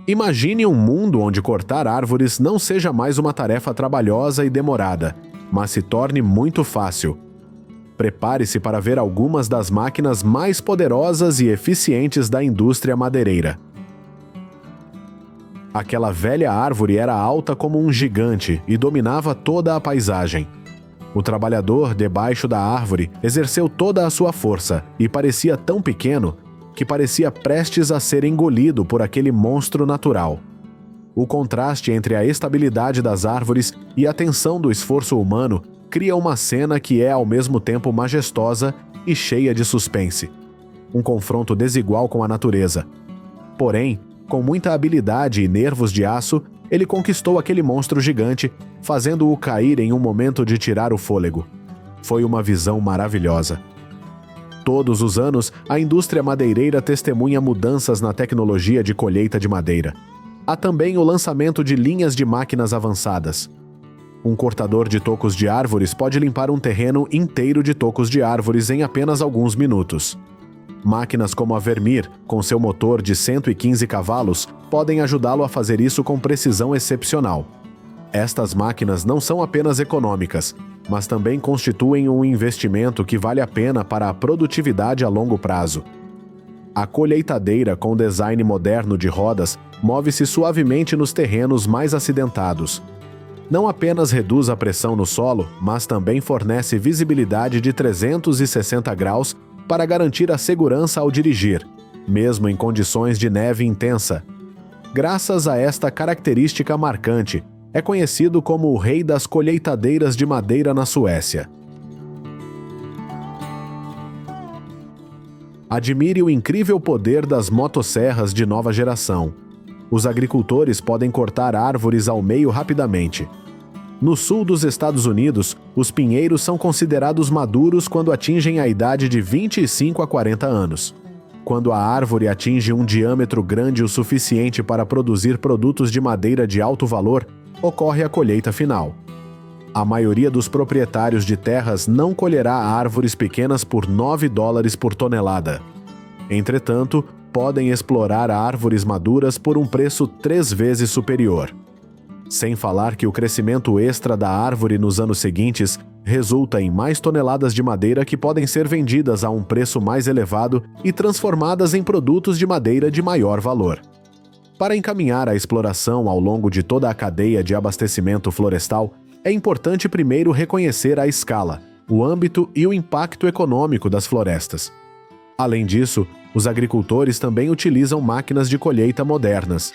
Imagine um mundo onde cortar árvores não seja mais uma tarefa trabalhosa e demorada, mas se torne muito fácil. Prepare-se para ver algumas das máquinas mais poderosas e eficientes da indústria madeireira. Aquela velha árvore era alta como um gigante e dominava toda a paisagem. O trabalhador debaixo da árvore exerceu toda a sua força e parecia tão pequeno que parecia prestes a ser engolido por aquele monstro natural. O contraste entre a estabilidade das árvores e a tensão do esforço humano cria uma cena que é ao mesmo tempo majestosa e cheia de suspense. Um confronto desigual com a natureza. Porém, com muita habilidade e nervos de aço, ele conquistou aquele monstro gigante, fazendo-o cair em um momento de tirar o fôlego. Foi uma visão maravilhosa. Todos os anos, a indústria madeireira testemunha mudanças na tecnologia de colheita de madeira. Há também o lançamento de linhas de máquinas avançadas. Um cortador de tocos de árvores pode limpar um terreno inteiro de tocos de árvores em apenas alguns minutos. Máquinas como a Vermeer, com seu motor de 115 cavalos, podem ajudá-lo a fazer isso com precisão excepcional. Estas máquinas não são apenas econômicas, mas também constituem um investimento que vale a pena para a produtividade a longo prazo. A colheitadeira com design moderno de rodas move-se suavemente nos terrenos mais acidentados. Não apenas reduz a pressão no solo, mas também fornece visibilidade de 360 graus para garantir a segurança ao dirigir, mesmo em condições de neve intensa. Graças a esta característica marcante, é conhecido como o rei das colheitadeiras de madeira na Suécia. Admire o incrível poder das motosserras de nova geração. Os agricultores podem cortar árvores ao meio rapidamente. No sul dos Estados Unidos, os pinheiros são considerados maduros quando atingem a idade de 25 a 40 anos. Quando a árvore atinge um diâmetro grande o suficiente para produzir produtos de madeira de alto valor, ocorre a colheita final. A maioria dos proprietários de terras não colherá árvores pequenas por $9 por tonelada. Entretanto, podem explorar árvores maduras por um preço 3 vezes superior. Sem falar que o crescimento extra da árvore nos anos seguintes resulta em mais toneladas de madeira que podem ser vendidas a um preço mais elevado e transformadas em produtos de madeira de maior valor. Para encaminhar a exploração ao longo de toda a cadeia de abastecimento florestal, é importante primeiro reconhecer a escala, o âmbito e o impacto econômico das florestas. Além disso, os agricultores também utilizam máquinas de colheita modernas.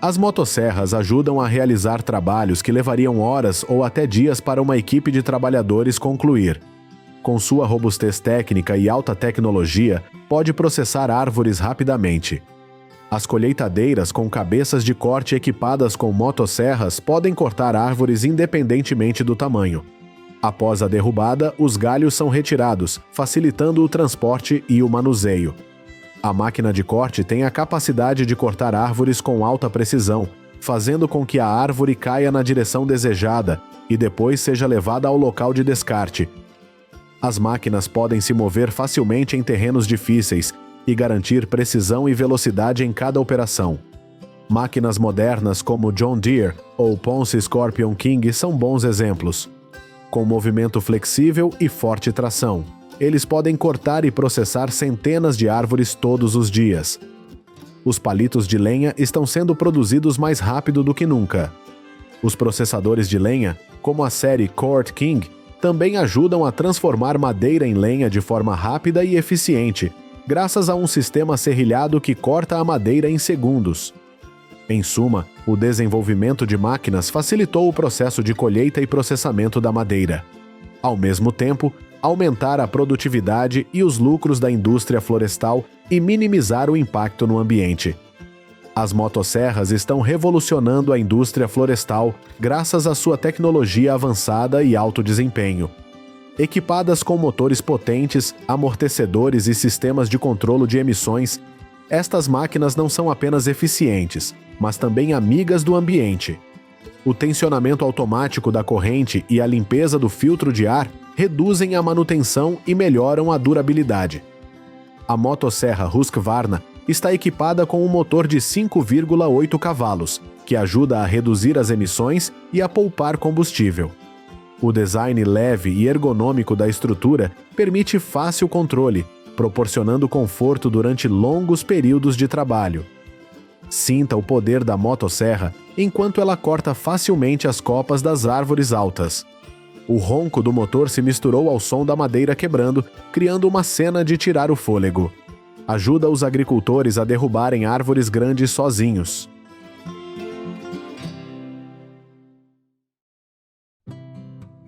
As motosserras ajudam a realizar trabalhos que levariam horas ou até dias para uma equipe de trabalhadores concluir. Com sua robustez técnica e alta tecnologia, pode processar árvores rapidamente. As colheitadeiras com cabeças de corte equipadas com motosserras podem cortar árvores independentemente do tamanho. Após a derrubada, os galhos são retirados, facilitando o transporte e o manuseio. A máquina de corte tem a capacidade de cortar árvores com alta precisão, fazendo com que a árvore caia na direção desejada e depois seja levada ao local de descarte. As máquinas podem se mover facilmente em terrenos difíceis e garantir precisão e velocidade em cada operação. Máquinas modernas como John Deere ou Ponce Scorpion King são bons exemplos. Com movimento flexível e forte tração, eles podem cortar e processar centenas de árvores todos os dias. Os palitos de lenha estão sendo produzidos mais rápido do que nunca. Os processadores de lenha, como a série Cord King, também ajudam a transformar madeira em lenha de forma rápida e eficiente, graças a um sistema serrilhado que corta a madeira em segundos. Em suma, o desenvolvimento de máquinas facilitou o processo de colheita e processamento da madeira. Ao mesmo tempo, aumentar a produtividade e os lucros da indústria florestal e minimizar o impacto no ambiente. As motosserras estão revolucionando a indústria florestal graças à sua tecnologia avançada e alto desempenho. Equipadas com motores potentes, amortecedores e sistemas de controlo de emissões, estas máquinas não são apenas eficientes, mas também amigas do ambiente. O tensionamento automático da corrente e a limpeza do filtro de ar reduzem a manutenção e melhoram a durabilidade. A motosserra Husqvarna está equipada com um motor de 5,8 cavalos, que ajuda a reduzir as emissões e a poupar combustível. O design leve e ergonômico da estrutura permite fácil controle, proporcionando conforto durante longos períodos de trabalho. Sinta o poder da motosserra enquanto ela corta facilmente as copas das árvores altas. O ronco do motor se misturou ao som da madeira quebrando, criando uma cena de tirar o fôlego. Ajuda os agricultores a derrubarem árvores grandes sozinhos.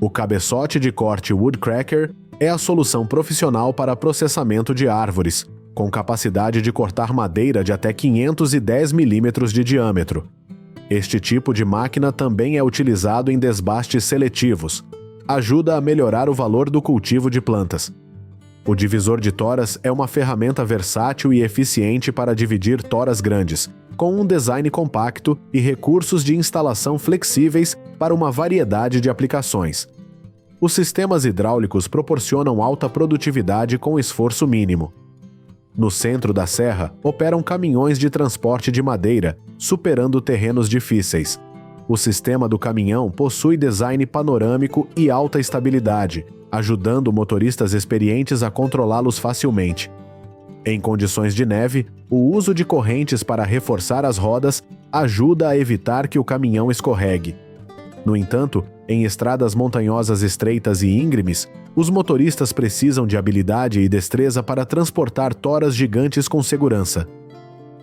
O cabeçote de corte Woodcracker é a solução profissional para processamento de árvores, com capacidade de cortar madeira de até 510 milímetros de diâmetro. Este tipo de máquina também é utilizado em desbastes seletivos. Ajuda a melhorar o valor do cultivo de plantas. O divisor de toras é uma ferramenta versátil e eficiente para dividir toras grandes, com um design compacto e recursos de instalação flexíveis para uma variedade de aplicações. Os sistemas hidráulicos proporcionam alta produtividade com esforço mínimo. No centro da serra, operam caminhões de transporte de madeira, superando terrenos difíceis. O sistema do caminhão possui design panorâmico e alta estabilidade, ajudando motoristas experientes a controlá-los facilmente. Em condições de neve, o uso de correntes para reforçar as rodas ajuda a evitar que o caminhão escorregue. No entanto, em estradas montanhosas estreitas e íngremes, os motoristas precisam de habilidade e destreza para transportar toras gigantes com segurança.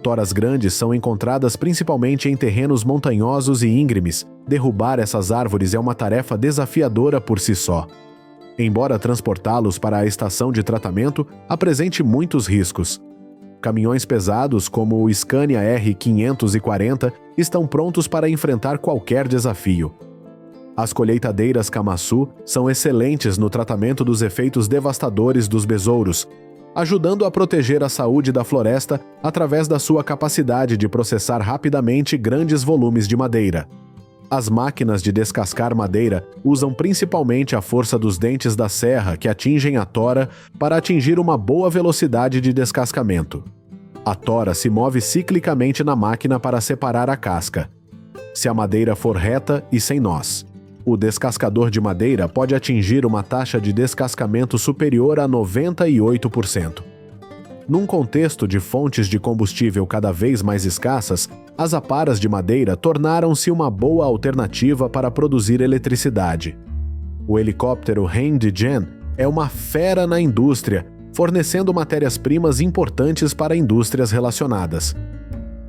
Toras grandes são encontradas principalmente em terrenos montanhosos e íngremes. Derrubar essas árvores é uma tarefa desafiadora por si só. Embora transportá-los para a estação de tratamento apresente muitos riscos. Caminhões pesados, como o Scania R540, estão prontos para enfrentar qualquer desafio. As colheitadeiras Komatsu são excelentes no tratamento dos efeitos devastadores dos besouros, ajudando a proteger a saúde da floresta através da sua capacidade de processar rapidamente grandes volumes de madeira. As máquinas de descascar madeira usam principalmente a força dos dentes da serra que atingem a tora para atingir uma boa velocidade de descascamento. A tora se move ciclicamente na máquina para separar a casca. Se a madeira for reta e sem nós, o descascador de madeira pode atingir uma taxa de descascamento superior a 98%. Num contexto de fontes de combustível cada vez mais escassas, as aparas de madeira tornaram-se uma boa alternativa para produzir eletricidade. O helicóptero Heng-Gen é uma fera na indústria, fornecendo matérias-primas importantes para indústrias relacionadas.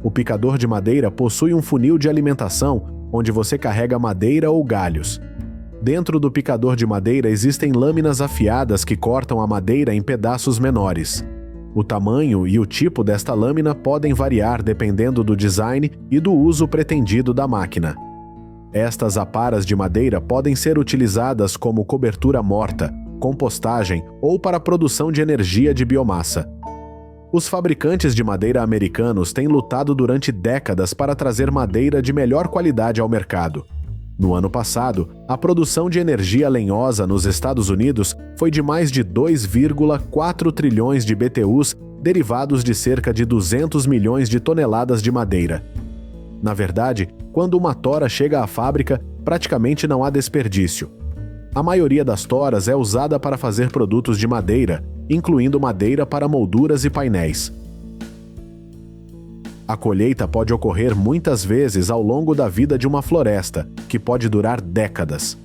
O picador de madeira possui um funil de alimentação onde você carrega madeira ou galhos. Dentro do picador de madeira existem lâminas afiadas que cortam a madeira em pedaços menores. O tamanho e o tipo desta lâmina podem variar dependendo do design e do uso pretendido da máquina. Estas aparas de madeira podem ser utilizadas como cobertura morta, compostagem ou para a produção de energia de biomassa. Os fabricantes de madeira americanos têm lutado durante décadas para trazer madeira de melhor qualidade ao mercado. No ano passado, a produção de energia lenhosa nos Estados Unidos foi de mais de 2,4 trilhões de BTUs, derivados de cerca de 200 milhões de toneladas de madeira. Na verdade, quando uma tora chega à fábrica, praticamente não há desperdício. A maioria das toras é usada para fazer produtos de madeira, incluindo madeira para molduras e painéis. A colheita pode ocorrer muitas vezes ao longo da vida de uma floresta, que pode durar décadas.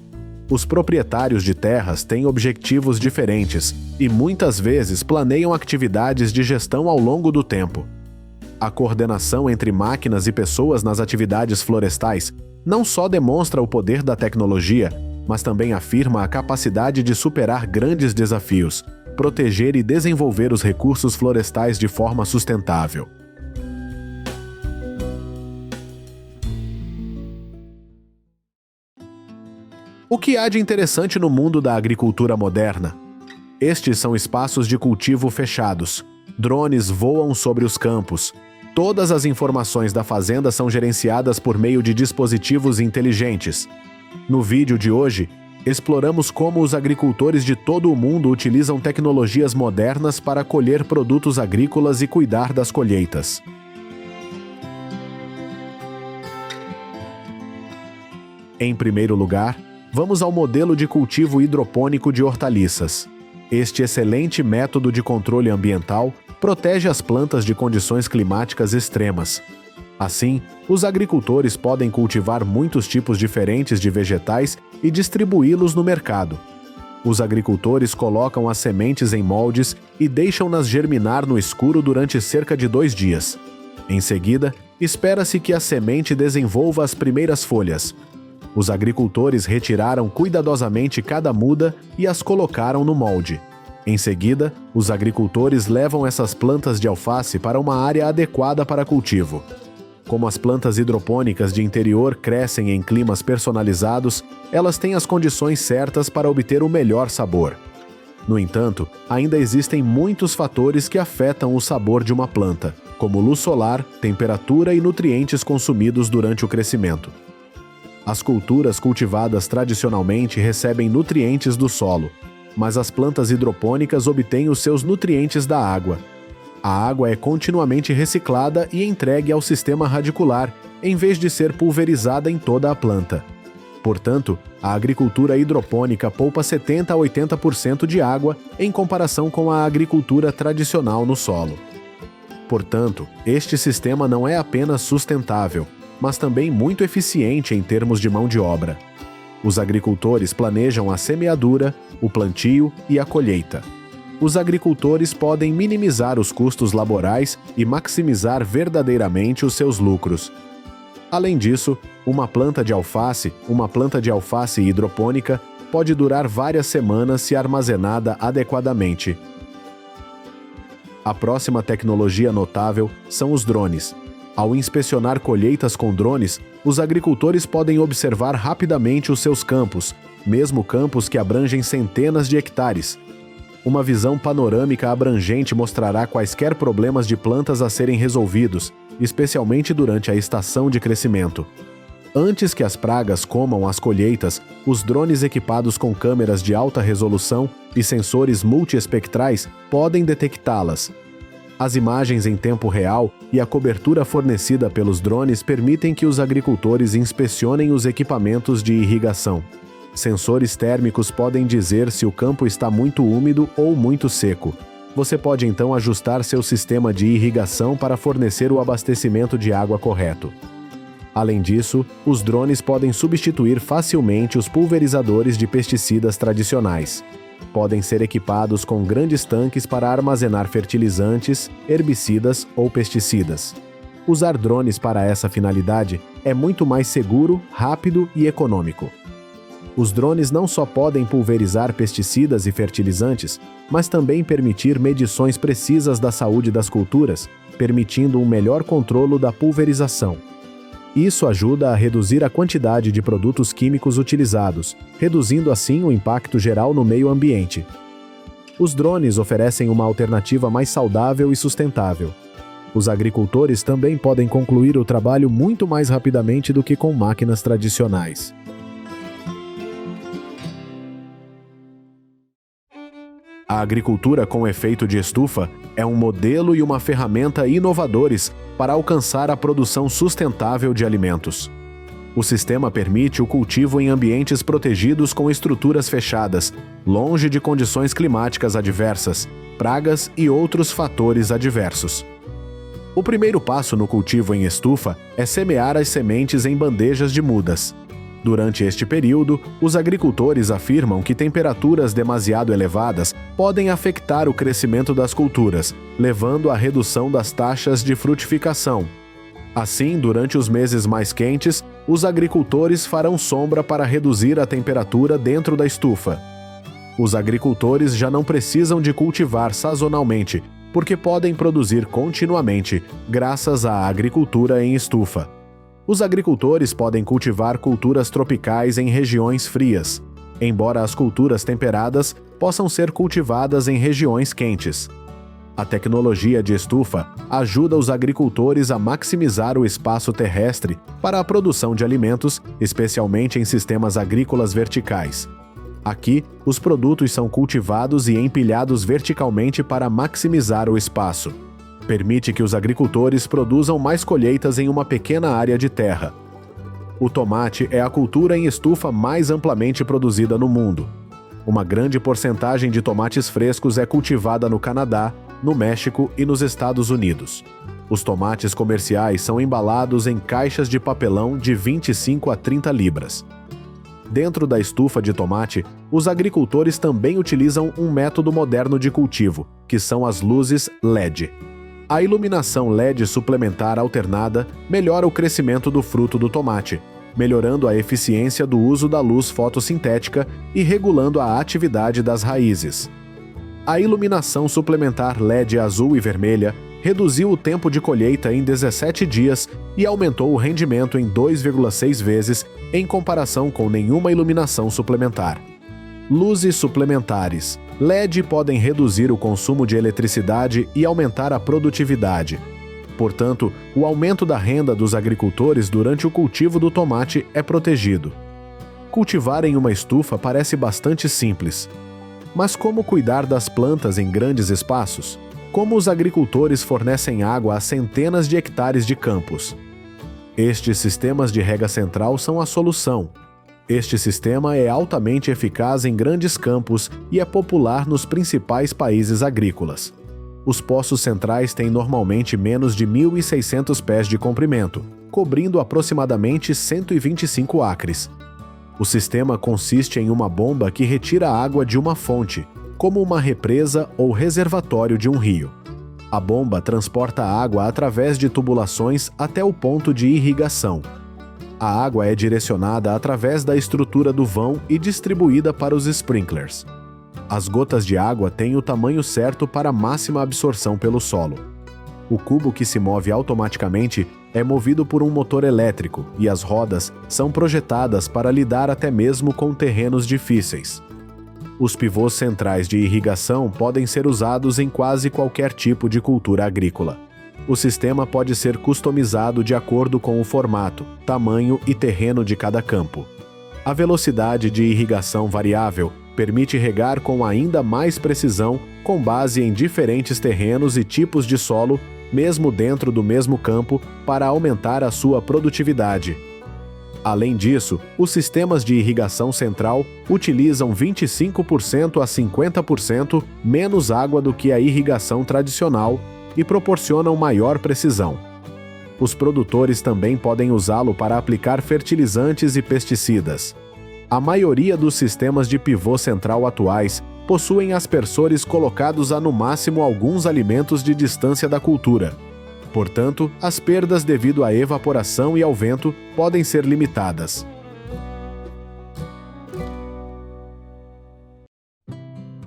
Os proprietários de terras têm objetivos diferentes e muitas vezes planeiam atividades de gestão ao longo do tempo. A coordenação entre máquinas e pessoas nas atividades florestais não só demonstra o poder da tecnologia, mas também afirma a capacidade de superar grandes desafios, proteger e desenvolver os recursos florestais de forma sustentável. O que há de interessante no mundo da agricultura moderna? Estes são espaços de cultivo fechados. Drones voam sobre os campos. Todas as informações da fazenda são gerenciadas por meio de dispositivos inteligentes. No vídeo de hoje, exploramos como os agricultores de todo o mundo utilizam tecnologias modernas para colher produtos agrícolas e cuidar das colheitas. Em primeiro lugar, vamos ao modelo de cultivo hidropônico de hortaliças. Este excelente método de controle ambiental protege as plantas de condições climáticas extremas. Assim, os agricultores podem cultivar muitos tipos diferentes de vegetais e distribuí-los no mercado. Os agricultores colocam as sementes em moldes e deixam-nas germinar no escuro durante cerca de 2 dias. Em seguida, espera-se que a semente desenvolva as primeiras folhas. Os agricultores retiraram cuidadosamente cada muda e as colocaram no molde. Em seguida, os agricultores levam essas plantas de alface para uma área adequada para cultivo. Como as plantas hidropônicas de interior crescem em climas personalizados, elas têm as condições certas para obter o melhor sabor. No entanto, ainda existem muitos fatores que afetam o sabor de uma planta, como luz solar, temperatura e nutrientes consumidos durante o crescimento. As culturas cultivadas tradicionalmente recebem nutrientes do solo, mas as plantas hidropônicas obtêm os seus nutrientes da água. A água é continuamente reciclada e entregue ao sistema radicular, em vez de ser pulverizada em toda a planta. Portanto, a agricultura hidropônica poupa 70 a 80% de água em comparação com a agricultura tradicional no solo. Portanto, este sistema não é apenas sustentável, mas também muito eficiente em termos de mão de obra. Os agricultores planejam a semeadura, o plantio e a colheita. Os agricultores podem minimizar os custos laborais e maximizar verdadeiramente os seus lucros. Além disso, uma planta de alface hidropônica, pode durar várias semanas se armazenada adequadamente. A próxima tecnologia notável são os drones. Ao inspecionar colheitas com drones, os agricultores podem observar rapidamente os seus campos, mesmo campos que abrangem centenas de hectares. Uma visão panorâmica abrangente mostrará quaisquer problemas de plantas a serem resolvidos, especialmente durante a estação de crescimento. Antes que as pragas comam as colheitas, os drones equipados com câmeras de alta resolução e sensores multiespectrais podem detectá-las. As imagens em tempo real e a cobertura fornecida pelos drones permitem que os agricultores inspecionem os equipamentos de irrigação. Sensores térmicos podem dizer se o campo está muito úmido ou muito seco. Você pode então ajustar seu sistema de irrigação para fornecer o abastecimento de água correto. Além disso, os drones podem substituir facilmente os pulverizadores de pesticidas tradicionais. Podem ser equipados com grandes tanques para armazenar fertilizantes, herbicidas ou pesticidas. Usar drones para essa finalidade é muito mais seguro, rápido e econômico. Os drones não só podem pulverizar pesticidas e fertilizantes, mas também permitir medições precisas da saúde das culturas, permitindo um melhor controle da pulverização. Isso ajuda a reduzir a quantidade de produtos químicos utilizados, reduzindo assim o impacto geral no meio ambiente. Os drones oferecem uma alternativa mais saudável e sustentável. Os agricultores também podem concluir o trabalho muito mais rapidamente do que com máquinas tradicionais. A agricultura com efeito de estufa é um modelo e uma ferramenta inovadores para alcançar a produção sustentável de alimentos. O sistema permite o cultivo em ambientes protegidos com estruturas fechadas, longe de condições climáticas adversas, pragas e outros fatores adversos. O primeiro passo no cultivo em estufa é semear as sementes em bandejas de mudas. Durante este período, os agricultores afirmam que temperaturas demasiado elevadas podem afetar o crescimento das culturas, levando à redução das taxas de frutificação. Assim, durante os meses mais quentes, os agricultores farão sombra para reduzir a temperatura dentro da estufa. Os agricultores já não precisam de cultivar sazonalmente, porque podem produzir continuamente, graças à agricultura em estufa. Os agricultores podem cultivar culturas tropicais em regiões frias, embora as culturas temperadas possam ser cultivadas em regiões quentes. A tecnologia de estufa ajuda os agricultores a maximizar o espaço terrestre para a produção de alimentos, especialmente em sistemas agrícolas verticais. Aqui, os produtos são cultivados e empilhados verticalmente para maximizar o espaço. Permite que os agricultores produzam mais colheitas em uma pequena área de terra. O tomate é a cultura em estufa mais amplamente produzida no mundo. Uma grande porcentagem de tomates frescos é cultivada no Canadá, no México e nos Estados Unidos. Os tomates comerciais são embalados em caixas de papelão de 25 a 30 libras. Dentro da estufa de tomate, os agricultores também utilizam um método moderno de cultivo, que são as luzes LED. A iluminação LED suplementar alternada melhora o crescimento do fruto do tomate, melhorando a eficiência do uso da luz fotossintética e regulando a atividade das raízes. A iluminação suplementar LED azul e vermelha reduziu o tempo de colheita em 17 dias e aumentou o rendimento em 2,6 vezes em comparação com nenhuma iluminação suplementar. Luzes suplementares LED podem reduzir o consumo de eletricidade e aumentar a produtividade. Portanto, o aumento da renda dos agricultores durante o cultivo do tomate é protegido. Cultivar em uma estufa parece bastante simples. Mas como cuidar das plantas em grandes espaços? Como os agricultores fornecem água a centenas de hectares de campos? Estes sistemas de rega central são a solução. Este sistema é altamente eficaz em grandes campos e é popular nos principais países agrícolas. Os poços centrais têm normalmente menos de 1.600 pés de comprimento, cobrindo aproximadamente 125 acres. O sistema consiste em uma bomba que retira a água de uma fonte, como uma represa ou reservatório de um rio. A bomba transporta a água através de tubulações até o ponto de irrigação. A água é direcionada através da estrutura do vão e distribuída para os sprinklers. As gotas de água têm o tamanho certo para máxima absorção pelo solo. O cubo que se move automaticamente é movido por um motor elétrico e as rodas são projetadas para lidar até mesmo com terrenos difíceis. Os pivôs centrais de irrigação podem ser usados em quase qualquer tipo de cultura agrícola. O sistema pode ser customizado de acordo com o formato, tamanho e terreno de cada campo. A velocidade de irrigação variável permite regar com ainda mais precisão com base em diferentes terrenos e tipos de solo, mesmo dentro do mesmo campo, para aumentar a sua produtividade. Além disso, os sistemas de irrigação central utilizam 25% a 50% menos água do que a irrigação tradicional e proporcionam maior precisão. Os produtores também podem usá-lo para aplicar fertilizantes e pesticidas. A maioria dos sistemas de pivô central atuais possuem aspersores colocados a no máximo alguns alimentos de distância da cultura. Portanto, as perdas devido à evaporação e ao vento podem ser limitadas.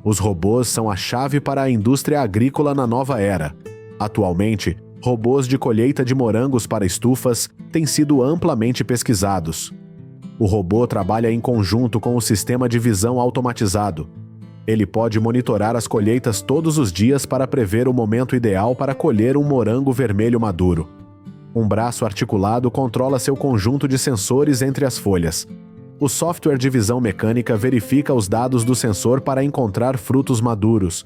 Os robôs são a chave para a indústria agrícola na nova era. Atualmente, robôs de colheita de morangos para estufas têm sido amplamente pesquisados. O robô trabalha em conjunto com o sistema de visão automatizado. Ele pode monitorar as colheitas todos os dias para prever o momento ideal para colher um morango vermelho maduro. Um braço articulado controla seu conjunto de sensores entre as folhas. O software de visão mecânica verifica os dados do sensor para encontrar frutos maduros.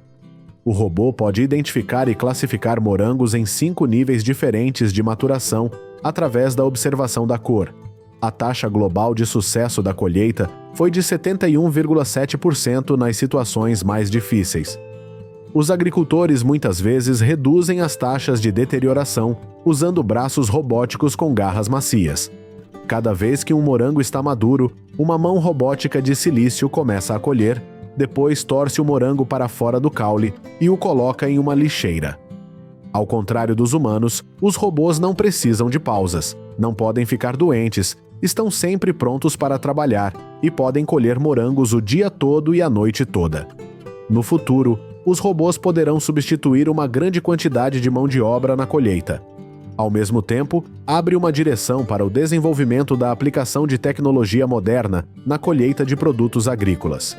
O robô pode identificar e classificar morangos em 5 níveis diferentes de maturação através da observação da cor. A taxa global de sucesso da colheita foi de 71,7% nas situações mais difíceis. Os agricultores muitas vezes reduzem as taxas de deterioração usando braços robóticos com garras macias. Cada vez que um morango está maduro, uma mão robótica de silício começa a colher, depois torce o morango para fora do caule e o coloca em uma lixeira. Ao contrário dos humanos, os robôs não precisam de pausas, não podem ficar doentes, estão sempre prontos para trabalhar e podem colher morangos o dia todo e a noite toda. No futuro, os robôs poderão substituir uma grande quantidade de mão de obra na colheita. Ao mesmo tempo, abre uma direção para o desenvolvimento da aplicação de tecnologia moderna na colheita de produtos agrícolas.